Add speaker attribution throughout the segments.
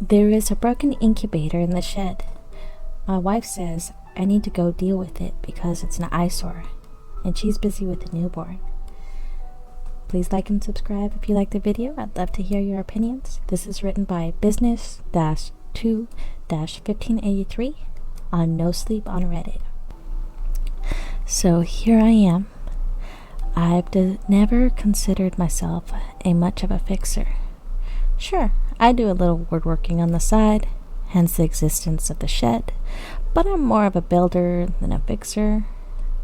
Speaker 1: There is a broken incubator in the shed. My wife says I need to go deal with it because it's an eyesore, and she's busy with the newborn. Please like and subscribe if you like the video. I'd love to hear your opinions. This is written by business-2-1583 on No Sleep on Reddit. So here I am. I've never considered myself much of a fixer. Sure, I do a little woodworking on the side, hence the existence of the shed, but I'm more of a builder than a fixer,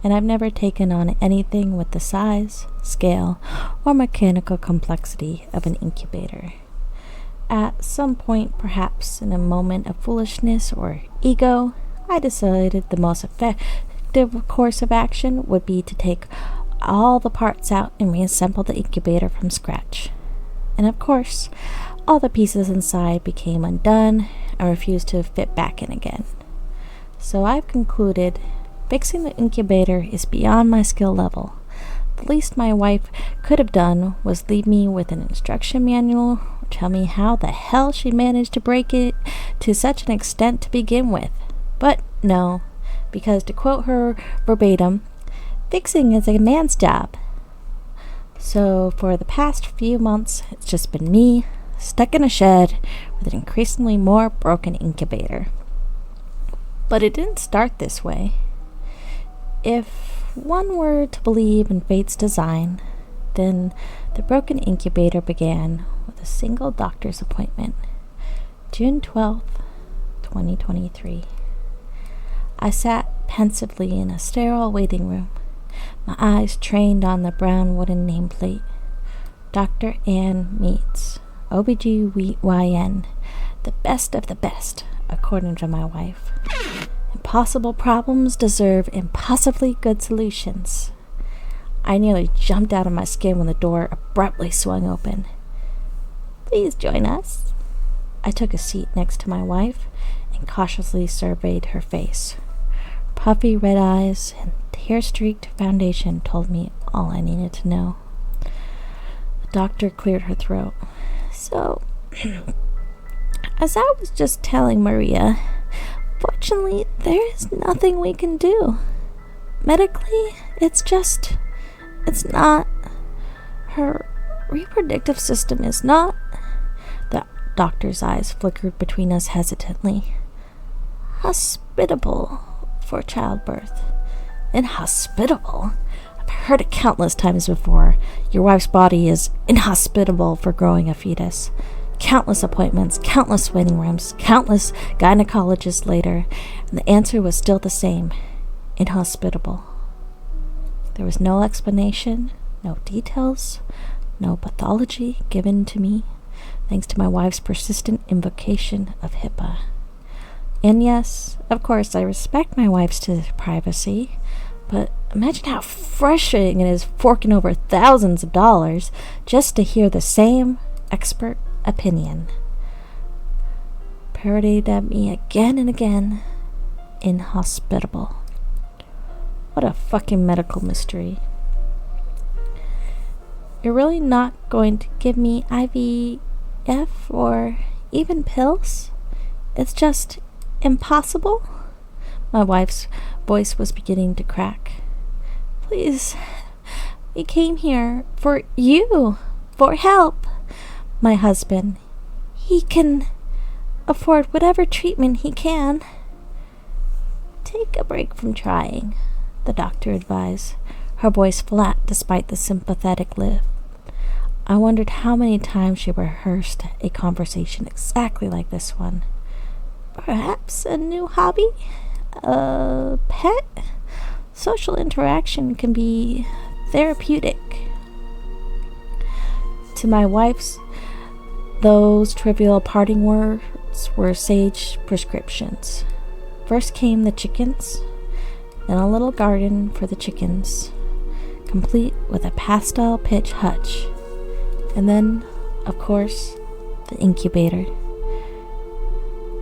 Speaker 1: and I've never taken on anything with the size, scale, or mechanical complexity of an incubator. At some point, perhaps in a moment of foolishness or ego, I decided the most effective course of action would be to take all the parts out and reassemble the incubator from scratch. And of course, all the pieces inside became undone and refused to fit back in again. So I've concluded fixing the incubator is beyond my skill level. The least my wife could have done was leave me with an instruction manual or tell me how the hell she managed to break it to such an extent to begin with. But no, because to quote her verbatim, fixing is a man's job. So for the past few months, it's just been me, stuck in a shed with an increasingly more broken incubator. But it didn't start this way. If one were to believe in fate's design, then the broken incubator began with a single doctor's appointment, June 12th, 2023. I sat pensively in a sterile waiting room, my eyes trained on the brown wooden nameplate. Dr. Ann Meets, OBGYN, the best of the best, according to my wife. Impossible problems deserve impossibly good solutions. I nearly jumped out of my skin when the door abruptly swung open. Please join us. I took a seat next to my wife and cautiously surveyed her face. Puffy red eyes and tear-streaked foundation told me all I needed to know. The doctor cleared her throat. So, as I was just telling Maria, fortunately, there is nothing we can do. Medically, it's not. Her reproductive system is not. The doctor's eyes flickered between us hesitantly. Hospitable for childbirth. Inhospitable? I've heard it countless times before. Your wife's body is inhospitable for growing a fetus. Countless appointments, countless waiting rooms, countless gynecologists later, and the answer was still the same: inhospitable. There was no explanation, no details, no pathology given to me, thanks to my wife's persistent invocation of HIPAA. And yes, of course, I respect my wife's privacy, but imagine how frustrating it is forking over thousands of dollars just to hear the same expert opinion parodied at me again and again. Inhospitable. What a fucking medical mystery. You're really not going to give me IVF or even pills? It's just impossible? My wife's voice was beginning to crack. Please, we came here for you, for help. My husband, he can afford whatever treatment he can. Take a break from trying, the doctor advised, her voice flat despite the sympathetic lift. I wondered how many times she rehearsed a conversation exactly like this one. Perhaps a new hobby? A pet? Social interaction can be therapeutic. To my wife's, those trivial parting words were sage prescriptions. First came the chickens, then a little garden for the chickens, complete with a pastel pitch hutch, and then, of course, the incubator.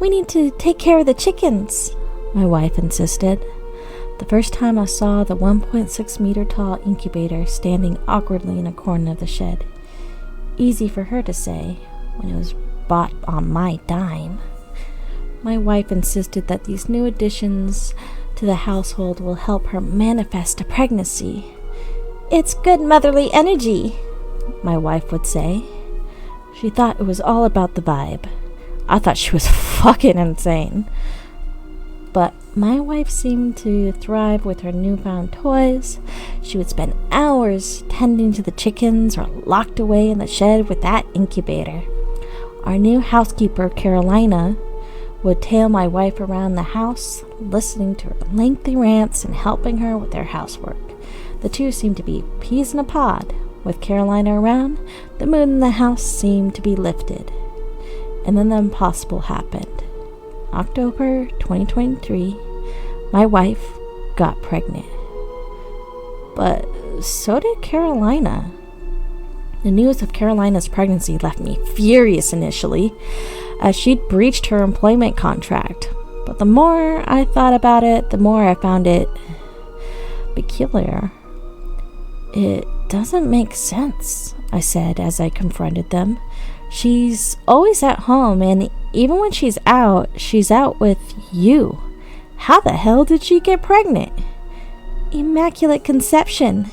Speaker 1: We need to take care of the chickens, my wife insisted. The first time I saw the 1.6 meter tall incubator standing awkwardly in a corner of the shed. Easy for her to say when it was bought on my dime. My wife insisted that these new additions to the household will help her manifest a pregnancy. "It's good motherly energy," my wife would say. She thought it was all about the vibe. I thought she was fucking insane. But my wife seemed to thrive with her newfound toys. She would spend hours tending to the chickens or locked away in the shed with that incubator. Our new housekeeper, Carolina, would tail my wife around the house, listening to her lengthy rants and helping her with their housework. The two seemed to be peas in a pod. With Carolina around, the mood in the house seemed to be lifted. And then the impossible happened. October 2023, my wife got pregnant. But so did Carolina. The news of Carolina's pregnancy left me furious initially, as she'd breached her employment contract. But the more I thought about it, the more I found it peculiar. "It doesn't make sense," I said as I confronted them. "She's always at home, and even when she's out with you. How the hell did she get pregnant?" "Immaculate conception,"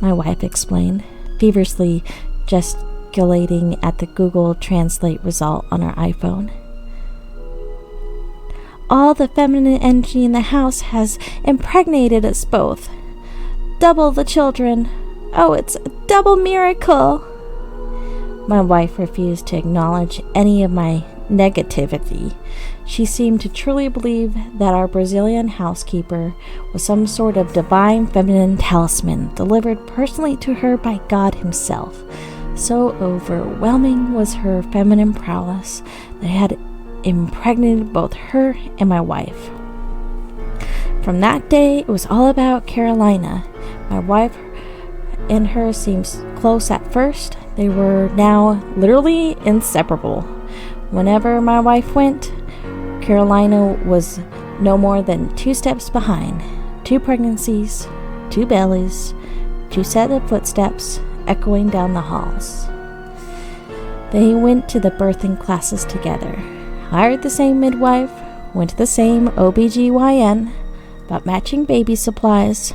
Speaker 1: my wife explained, feverishly gesticulating at the Google Translate result on her iPhone. "All the feminine energy in the house has impregnated us both. Double the children. Oh, it's a double miracle." My wife refused to acknowledge any of my negativity. She seemed to truly believe that our Brazilian housekeeper was some sort of divine feminine talisman delivered personally to her by God himself. So overwhelming was her feminine prowess that it had impregnated both her and my wife. From that day, it was all about Carolina. My wife and her seemed close at first. They were now literally inseparable. Whenever my wife went, Carolina was no more than 2 steps behind. 2 pregnancies, 2 bellies, 2 set of footsteps echoing down the halls. They went to the birthing classes together, hired the same midwife, went to the same OBGYN, bought matching baby supplies,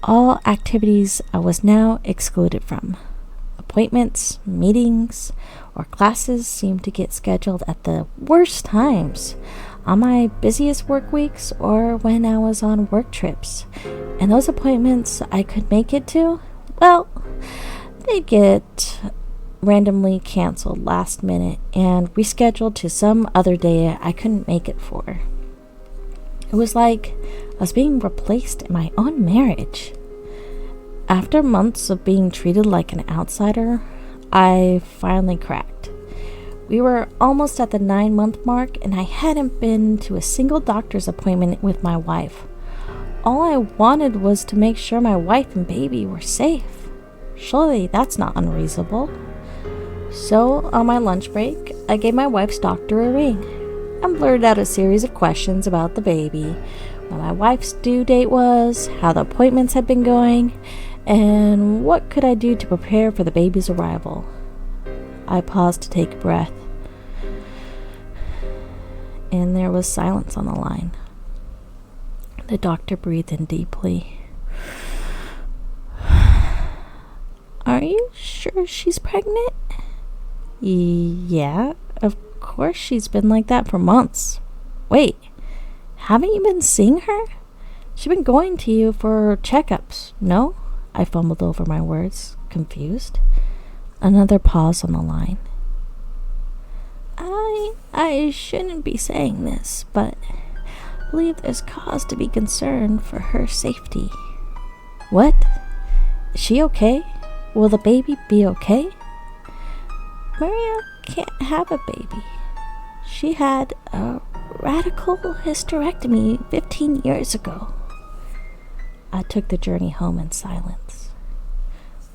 Speaker 1: all activities I was now excluded from. Appointments, meetings, or classes seemed to get scheduled at the worst times, on my busiest work weeks or when I was on work trips. And those appointments I could make it to, well, they'd get randomly canceled last minute and rescheduled to some other day I couldn't make it for. It was like I was being replaced in my own marriage. After months of being treated like an outsider, I finally cracked. We were almost at the 9-month mark, and I hadn't been to a single doctor's appointment with my wife. All I wanted was to make sure my wife and baby were safe. Surely that's not unreasonable. So, on my lunch break, I gave my wife's doctor a ring and blurted out a series of questions about the baby, when my wife's due date was, how the appointments had been going, and what could I do to prepare for the baby's arrival. I paused to take a breath, and there was silence on the line. The doctor breathed in deeply. "Are you sure she's pregnant?" "Yeah, of course she's been like that for months." "Wait, haven't you been seeing her? She's been going to you for checkups, no?" I fumbled over my words, confused. Another pause on the line. I shouldn't be saying this, but I believe there's cause to be concerned for her safety." "What? Is she okay? Will the baby be okay?" "Maria can't have a baby. She had a radical hysterectomy 15 years ago." I took the journey home in silence.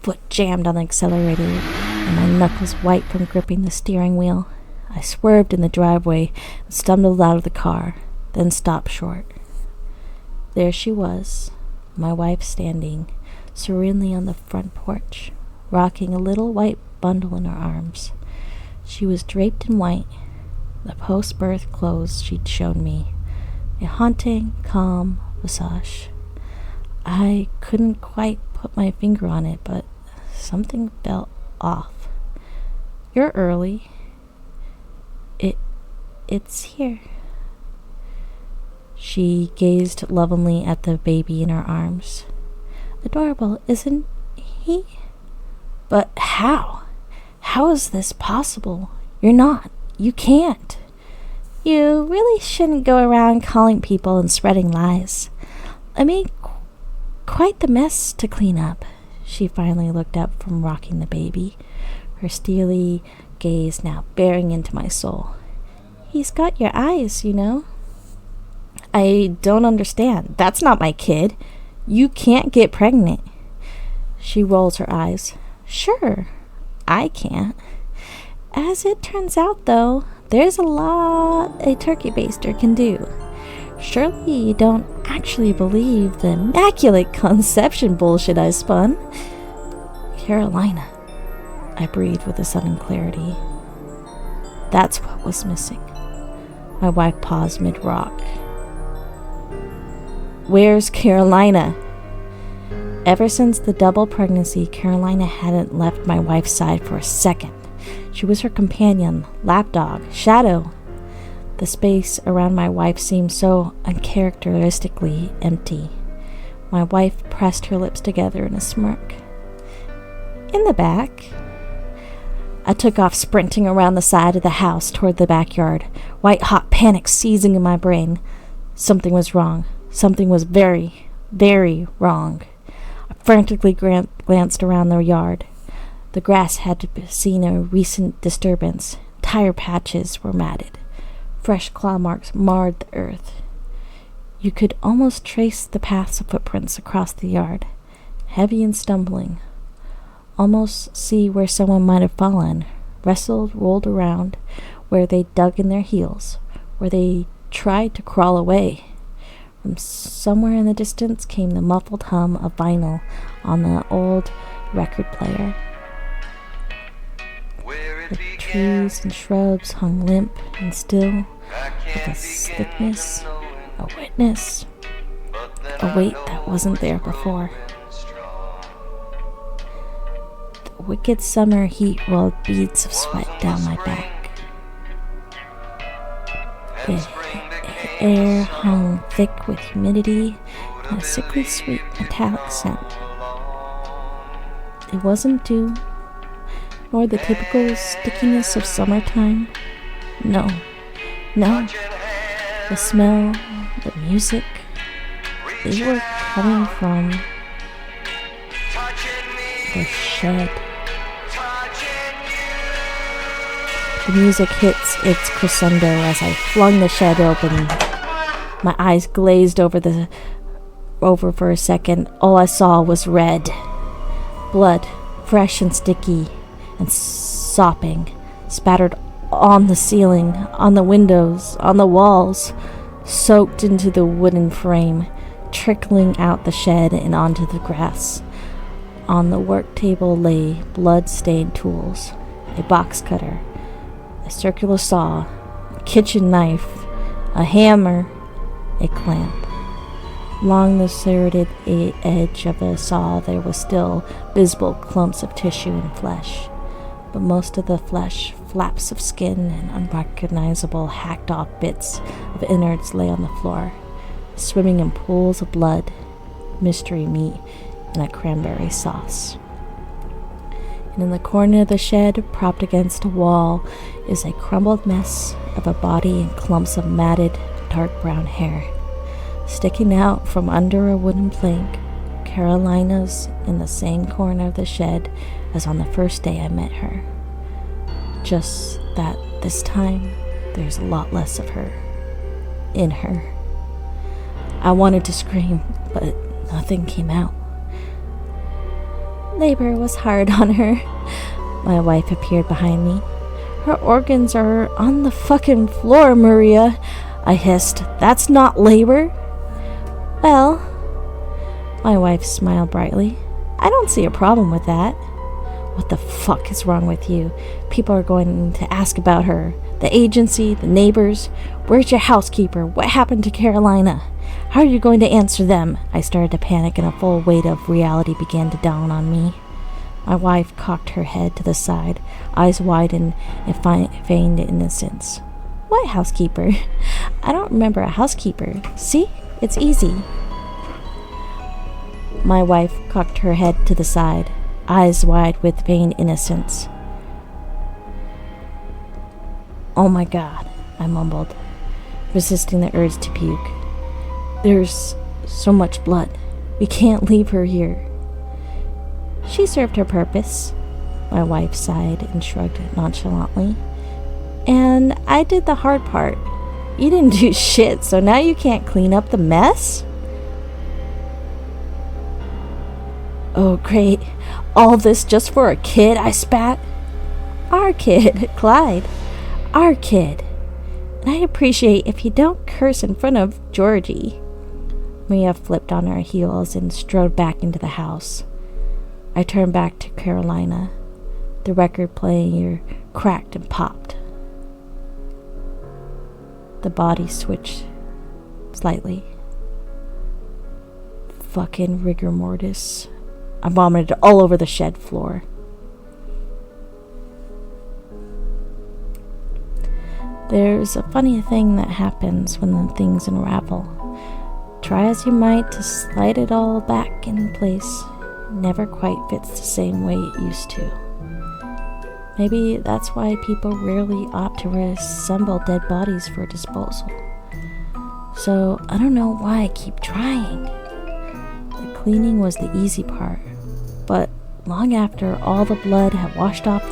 Speaker 1: Foot jammed on the accelerator, and my knuckles white from gripping the steering wheel. I swerved in the driveway and stumbled out of the car, then stopped short. There she was, my wife standing serenely on the front porch, rocking a little white bundle in her arms. She was draped in white, the post-birth clothes she'd shown me. A haunting, calm visage. I couldn't quite put my finger on it, but something felt off. "You're early." It's here." She gazed lovingly at the baby in her arms. "Adorable, isn't he?" "But how? How is this possible? You're not. You can't." "You really shouldn't go around calling people and spreading lies. I made quite the mess to clean up." She finally looked up from rocking the baby, her steely gaze now bearing into my soul. "He's got your eyes, you know." "I don't understand. That's not my kid. You can't get pregnant." She rolls her eyes. "Sure, I can't. As it turns out, though, there's a lot a turkey baster can do. Surely you don't actually believe the immaculate conception bullshit I spun." "Carolina," I breathed with a sudden clarity. That's what was missing. My wife paused mid-rock. "Where's Carolina?" Ever since the double pregnancy, Carolina hadn't left my wife's side for a second. She was her companion, lapdog, shadow. The space around my wife seemed so uncharacteristically empty. My wife pressed her lips together in a smirk. "In the back." I took off sprinting around the side of the house toward the backyard, white-hot panic seizing in my brain. Something was wrong. Something was very, very wrong. I frantically glanced around the yard. The grass had seen a recent disturbance. Tire patches were matted. Fresh claw marks marred the earth. You could almost trace the paths of footprints across the yard, heavy and stumbling. Almost see where someone might have fallen, wrestled, rolled around, where they dug in their heels, where they tried to crawl away. From somewhere in the distance came the muffled hum of vinyl on the old record player. The trees and shrubs hung limp and still, with a slickness, a witness, a weight that wasn't there before. The wicked summer heat rolled beads of sweat down my back. The air hung thick with humidity and a sickly sweet metallic scent. It wasn't dew, nor the typical stickiness of summertime. No. The smell, the music, they were coming from the shed. The music hits its crescendo as I flung the shed open. My eyes glazed over for a second. All I saw was red. Blood, fresh and sticky and sopping, spattered on the ceiling, on the windows, on the walls, soaked into the wooden frame, trickling out the shed and onto the grass. On the work table lay blood-stained tools, a box cutter, a circular saw, a kitchen knife, a hammer, a clamp. Along the serrated edge of the saw there was still visible clumps of tissue and flesh, but most of the flesh, flaps of skin, and unrecognizable hacked-off bits of innards lay on the floor, swimming in pools of blood, mystery meat, and a cranberry sauce. And in the corner of the shed, propped against a wall, is a crumbled mess of a body and clumps of matted, dark brown hair. Sticking out from under a wooden plank, Carolina's in the same corner of the shed as on the first day I met her. Just that this time, there's a lot less of her. In her. I wanted to scream, but nothing came out. Labor was hard on her. My wife appeared behind me. Her organs are on the fucking floor, Maria, I hissed. That's not labor. Well, my wife smiled brightly. I don't see a problem with that. What the fuck is wrong with you? People are going to ask about her. The agency, the neighbors. Where's your housekeeper? What happened to Carolina? How are you going to answer them? I started to panic, and a full weight of reality began to dawn on me. My wife cocked her head to the side, eyes wide in feigned innocence. What housekeeper? I don't remember a housekeeper. See? It's easy. My wife cocked her head to the side, eyes wide with feigned innocence. Oh my God, I mumbled, resisting the urge to puke. There's so much blood. We can't leave her here. She served her purpose, my wife sighed and shrugged nonchalantly. And I did the hard part. You didn't do shit, so now you can't clean up the mess? Oh, great. All this just for a kid, I spat. Our kid, Clyde. Our kid. And I appreciate if you don't curse in front of Georgie. Maria flipped on her heels and strode back into the house. I turned back to Carolina. The record player cracked and popped. The body switched slightly. Fucking rigor mortis. I vomited all over the shed floor. There's a funny thing that happens when the things unravel. Try as you might to slide it all back in place, it never quite fits the same way it used to. Maybe that's why people rarely opt to reassemble dead bodies for disposal. So I don't know why I keep trying. The cleaning was the easy part, but long after all the blood had washed off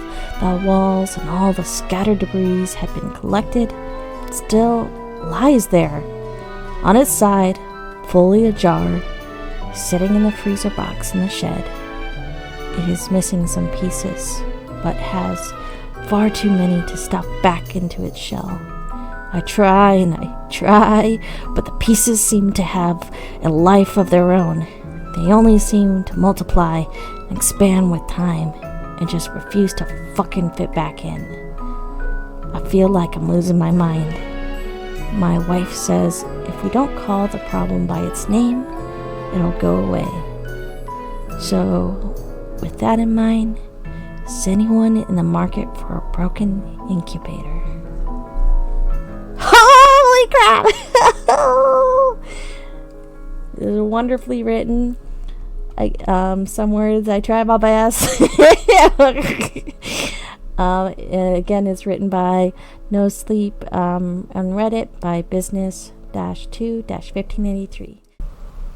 Speaker 1: the walls and all the scattered debris had been collected, it still lies there, on its side, fully ajar, sitting in the freezer box in the shed. It is missing some pieces, but has far too many to stuff back into its shell. I try and I try, but the pieces seem to have a life of their own. They only seem to multiply and expand with time and just refuse to fucking fit back in. I feel like I'm losing my mind. My wife says if we don't call the problem by its name, it'll go away. So, with that in mind, is anyone in the market for a broken incubator? Holy crap! This is wonderfully written. Some words I try my best. Again, it's written by No Sleep on Reddit by business-2-1583.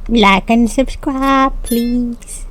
Speaker 2: Like and subscribe, please.